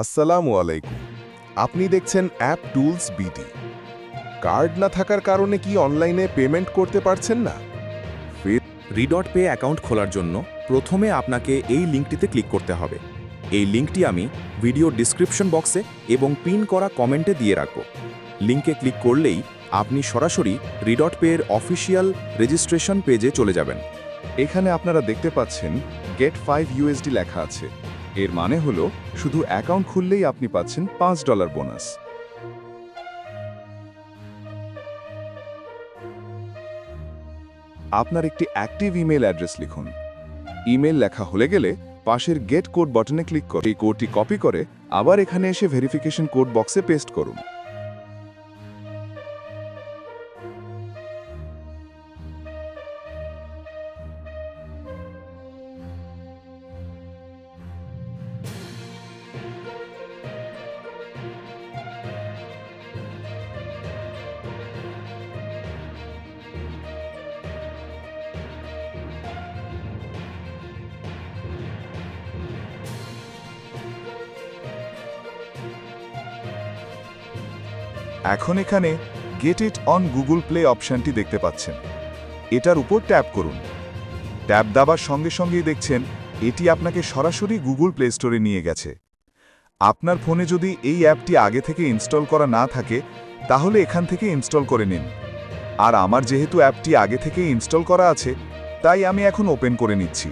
আসসালামু আলাইকুম। আপনি দেখছেন অ্যাপ টুলস বিডি। কার্ড না থাকার কারণে কি অনলাইনে পেমেন্ট করতে পারছেন না? রিডট পে অ্যাকাউন্ট খোলার জন্য প্রথমে আপনাকে এই লিঙ্কটিতে ক্লিক করতে হবে। এই লিঙ্কটি আমি ভিডিও ডিসক্রিপশন বক্সে এবং পিন করা কমেন্টে দিয়ে রাখব। লিঙ্কে ক্লিক করলেই আপনি সরাসরি রিডট পে এর অফিসিয়াল রেজিস্ট্রেশন পেজে চলে যাবেন। এখানে আপনারা দেখতে পাচ্ছেন গেট 5 ইউএসডি লেখা আছে। এর মানে হলো শুধু অ্যাকাউন্ট খুললেই আপনি পাচ্ছেন $5 বোনাস। আপনার একটি অ্যাক্টিভ ইমেল অ্যাড্রেস লিখুন। ইমেল লেখা হলে গেলে পাশের গেট কোড বাটনে ক্লিক করে এই কোডটি কপি করে আবার এখানে এসে ভেরিফিকেশন কোড বক্সে পেস্ট করুন। এখন এখানে get it on Google play অপশনটি দেখতে পাচ্ছেন। এটার উপর ট্যাপ করুন। ট্যাপ দাবার সঙ্গে সঙ্গেই দেখছেন এটি আপনাকে সরাসরি গুগল প্লে স্টোরে নিয়ে গেছে। আপনার ফোনে যদি এই অ্যাপটি আগে থেকে ইনস্টল করা না থাকে তাহলে এখান থেকে ইনস্টল করে নিন। আর আমার যেহেতু অ্যাপটি আগে থেকে ইনস্টল করা আছে তাই আমি এখন ওপেন করে নিচ্ছি।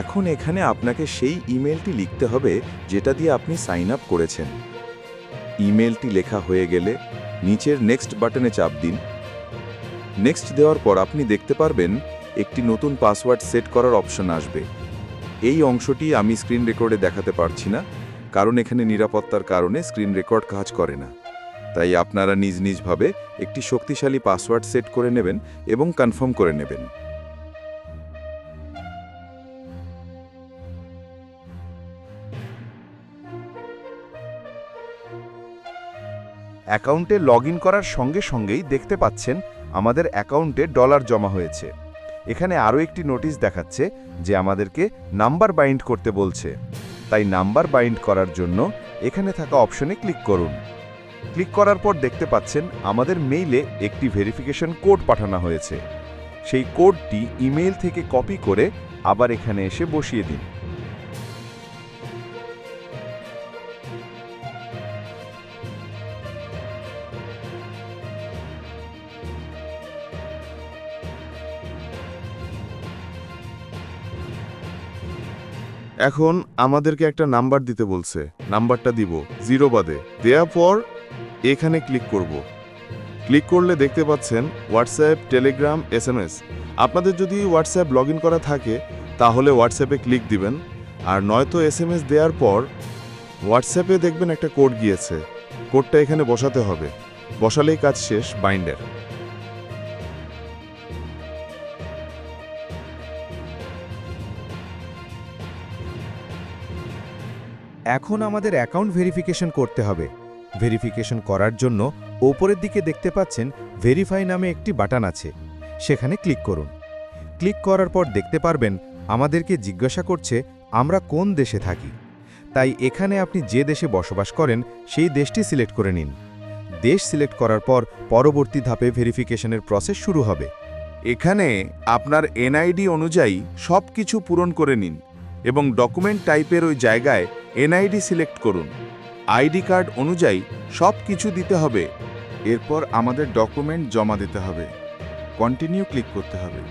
এখন এখানে আপনাকে সেই ইমেলটি লিখতে হবে যেটা দিয়ে আপনি সাইন আপ করেছেন। ইমেলটি লেখা হয়ে গেলে নিচের নেক্সট বাটনে চাপ দিন। নেক্সট দেওয়ার পর আপনি দেখতে পারবেন একটি নতুন পাসওয়ার্ড সেট করার অপশন আসবে। এই অংশটি আমি স্ক্রিন রেকর্ডে দেখাতে পারছি না, কারণ এখানে নিরাপত্তার কারণে স্ক্রিন রেকর্ড কাজ করে না। তাই আপনারা নিজ নিজভাবে একটি শক্তিশালী পাসওয়ার্ড সেট করে নেবেন এবং কনফার্ম করে নেবেন। অ্যাকাউন্টে লগ ইন করার সঙ্গে সঙ্গেই দেখতে পাচ্ছেন আমাদের অ্যাকাউন্টে ডলার জমা হয়েছে। এখানে আরও একটি নোটিশ দেখাচ্ছে যে আমাদেরকে নাম্বার বাইন্ড করতে বলছে। তাই নাম্বার বাইন্ড করার জন্য এখানে থাকা অপশনে ক্লিক করুন। ক্লিক করার পর দেখতে পাচ্ছেন আমাদের মেইলে একটি ভেরিফিকেশন কোড পাঠানো হয়েছে। সেই কোডটি ইমেইল থেকে কপি করে আবার এখানে এসে বসিয়ে দিন। এখন আমাদেরকে একটা নাম্বার দিতে বলছে। নাম্বারটা দিব 0 বাদে। দেওয়ার পর এখানে ক্লিক করব। ক্লিক করলে দেখতে পাচ্ছেন হোয়াটসঅ্যাপ, টেলিগ্রাম, SMS। আপনাদের যদি হোয়াটসঅ্যাপ লগ ইন করা থাকে তাহলে হোয়াটসঅ্যাপে ক্লিক দিবেন, আর নয়তো SMS দেওয়ার পর হোয়াটসঅ্যাপে দেখবেন একটা কোড গিয়েছে। কোডটা এখানে বসাতে হবে। বসালেই কাজ শেষ বাইন্ডের। এখন আমাদের অ্যাকাউন্ট ভেরিফিকেশন করতে হবে। ভেরিফিকেশন করার জন্য ওপরের দিকে দেখতে পাচ্ছেন ভেরিফাই নামে একটি বাটন আছে, সেখানে ক্লিক করুন। ক্লিক করার পর দেখতে পারবেন আমাদেরকে জিজ্ঞাসা করছে আমরা কোন দেশে থাকি। তাই এখানে আপনি যে দেশে বসবাস করেন সেই দেশটি সিলেক্ট করে নিন। দেশ সিলেক্ট করার পর পরবর্তী ধাপে ভেরিফিকেশনের প্রসেস শুরু হবে। এখানে আপনার NID অনুযায়ী সব কিছু পূরণ করে নিন এবং ডকুমেন্ট টাইপের ওই জায়গায় NID সিলেক্ট করুন। আইডি কার্ড অনুযায়ী সব কিছু দিতে হবে। এরপর আমাদের ডকুমেন্ট জমা দিতে হবে। কন্টিনিউ ক্লিক করতে হবে।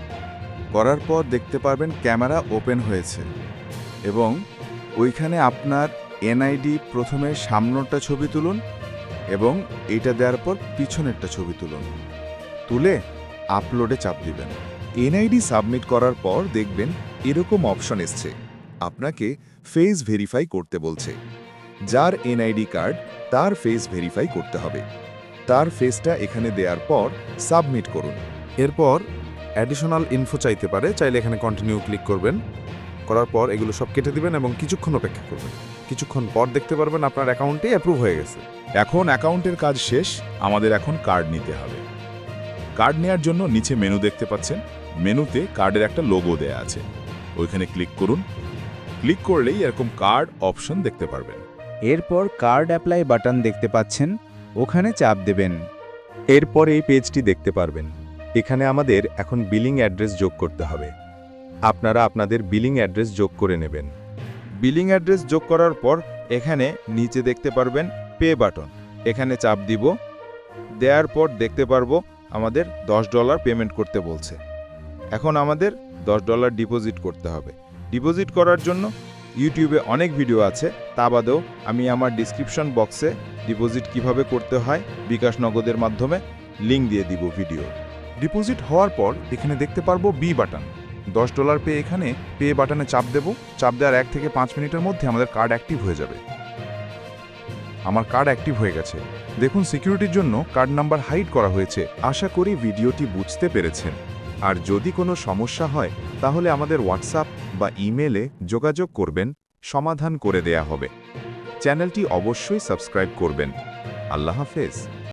করার পর দেখতে পারবেন ক্যামেরা ওপেন হয়েছে এবং ওইখানে আপনার NID প্রথমে সামনেরটা ছবি তুলুন এবং এইটা দেওয়ার পর পিছনেরটা ছবি তুলুন। তুলে আপলোডে চাপ দিবেন। NID সাবমিট করার পর দেখবেন এরকম অপশন এসছে। আপনাকে ফেস ভেরিফাই করতে বলছে। যার NID কার্ড তার ফেস ভেরিফাই করতে হবে। তার ফেসটা এখানে দেওয়ার পর সাবমিট করুন। এরপর অ্যাডিশনাল ইনফো চাইতে পারে, চাইলে এখানে কন্টিনিউ ক্লিক করবেন। করার পর এগুলো সব কেটে দিবেন এবং কিছুক্ষণ অপেক্ষা করবেন। কিছুক্ষণ পর দেখতে পারবেন আপনার অ্যাকাউন্টে অ্যাপ্রুভ হয়ে গেছে। এখন অ্যাকাউন্টের কাজ শেষ। আমাদের এখন কার্ড নিতে হবে। কার্ড নেওয়ার জন্য নিচে মেনু দেখতে পাচ্ছেন। মেনুতে কার্ডের একটা লোগো দেয়া আছে, ওইখানে ক্লিক করুন। ক্লিক করলেই এরকম কার্ড অপশন দেখতে পারবেন। এরপর কার্ড অ্যাপ্লাই বাটন দেখতে পাচ্ছেন, ওখানে চাপ দেবেন। এরপর এই পেজটি দেখতে পারবেন। এখানে আমাদের এখন বিলিং অ্যাড্রেস যোগ করতে হবে। আপনারা আপনাদের বিলিং অ্যাড্রেস যোগ করে নেবেন। বিলিং অ্যাড্রেস যোগ করার পর এখানে নিচে দেখতে পারবেন পে বাটন, এখানে চাপ দিব। দেওয়ার পর দেখতে পারবো আমাদের $10 পেমেন্ট করতে বলছে। এখন আমাদের $10 ডিপোজিট করতে হবে। ডিপোজিট করার জন্য ইউটিউবে অনেক ভিডিও আছে, তা বাদেও আমি আমার ডিসক্রিপশন বক্সে ডিপোজিট কিভাবে করতে হয় বিকাশ নগদের মাধ্যমে লিংক দিয়ে দিব ভিডিও। ডিপোজিট হওয়ার পর এখানে দেখতে পারবো বি বাটন। $10 পে এখানে পে বাটনে চাপ দেব। চাপ দেওয়ার 1 থেকে 5 মিনিটের মধ্যে আমাদের কার্ড অ্যাক্টিভ হয়ে যাবে। আমার কার্ড অ্যাক্টিভ হয়ে গেছে। দেখুন, সিকিউরিটির জন্য কার্ড নাম্বার হাইড করা হয়েছে। আশা করি ভিডিওটি বুঝতে পেরেছেন। আর যদি কোনো সমস্যা হয় তাহলে আমাদের হোয়াটসঅ্যাপ বা ইমেলে যোগাযোগ করবেন, সমাধান করে দেয়া হবে। চ্যানেলটি অবশ্যই সাবস্ক্রাইব করবেন। আল্লাহ হাফেজ।